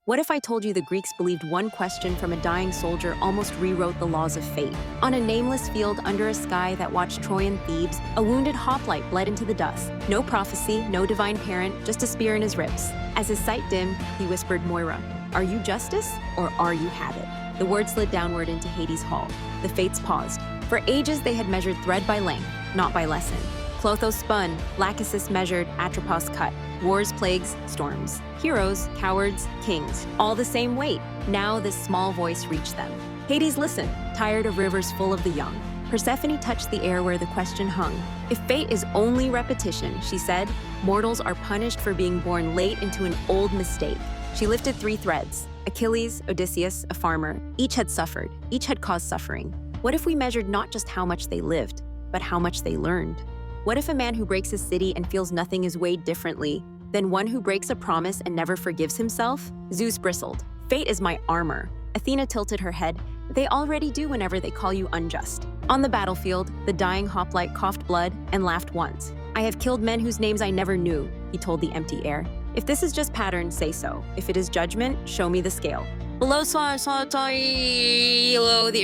What if I told you the Greeks believed one question from a dying soldier almost rewrote the laws of fate? On a nameless field under a sky that watched Troy and Thebes, a wounded hoplite bled into the dust. No prophecy, no divine parent, just a spear in his ribs. As his sight dimmed, he whispered, "Moira, are you justice or are you habit?" The word slid downward into Hades' hall. The fates paused. For ages they had measured thread by length, not by lesson. Clotho spun, Lachesis measured, Atropos cut. Wars, plagues, storms. Heroes, cowards, kings, all the same weight. Now this small voice reached them. Hades listened, tired of rivers full of the young. Persephone touched the air where the question hung. If fate is only repetition, she said, mortals are punished for being born late into an old mistake. She lifted 3 threads. Achilles, Odysseus, a farmer. Each had suffered. Each had caused suffering. What if we measured not just how much they lived, but how much they learned? What if a man who breaks his city and feels nothing is weighed differently than one who breaks a promise and never forgives himself? Zeus bristled. Fate is my armor. Athena tilted her head. They already do whenever they call you unjust. On the battlefield, the dying hoplite coughed blood and laughed once. I have killed men whose names I never knew, he told the empty air. If this is just pattern, say so. If it is judgment, show me the scale. Below the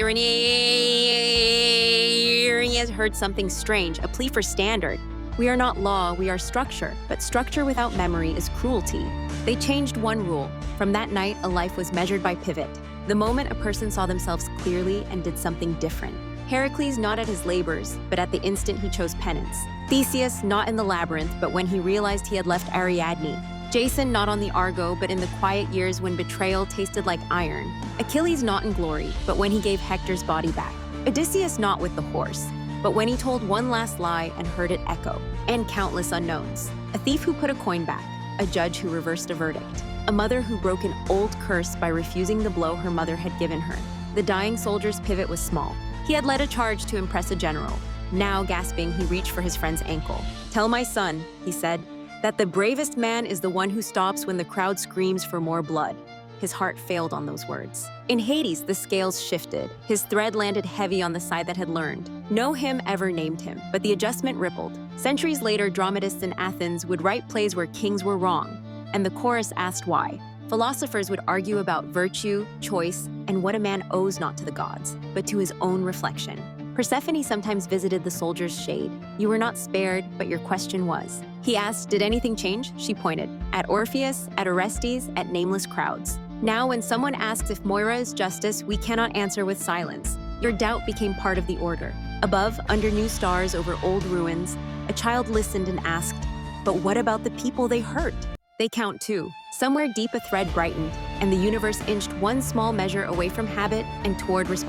Irenaeus heard something strange, a plea for standard. We are not law, we are structure, but structure without memory is cruelty. They changed one rule. From that night, a life was measured by pivot. The moment a person saw themselves clearly and did something different. Heracles not at his labors, but at the instant he chose penance. Theseus not in the labyrinth, but when he realized he had left Ariadne. Jason not on the Argo, but in the quiet years when betrayal tasted like iron. Achilles not in glory, but when he gave Hector's body back. Odysseus not with the horse, but when he told one last lie and heard it echo. And countless unknowns. A thief who put a coin back, a judge who reversed a verdict, a mother who broke an old curse by refusing the blow her mother had given her. The dying soldier's pivot was small. He had led a charge to impress a general. Now, gasping, he reached for his friend's ankle. "Tell my son," he said, "that the bravest man is the one who stops when the crowd screams for more blood." His heart failed on those words. In Hades, the scales shifted. His thread landed heavy on the side that had learned. No hymn ever named him, but the adjustment rippled. Centuries later, dramatists in Athens would write plays where kings were wrong, and the chorus asked why. Philosophers would argue about virtue, choice, and what a man owes not to the gods, but to his own reflection. Persephone sometimes visited the soldier's shade. "You were not spared, but your question was." He asked, "Did anything change?" She pointed. At Orpheus, at Orestes, at nameless crowds. Now when someone asks if Moira is justice, we cannot answer with silence. Your doubt became part of the order. Above, under new stars over old ruins, a child listened and asked, "But what about the people they hurt?" They count too. Somewhere deep a thread brightened, and the universe inched one small measure away from habit and toward responsibility.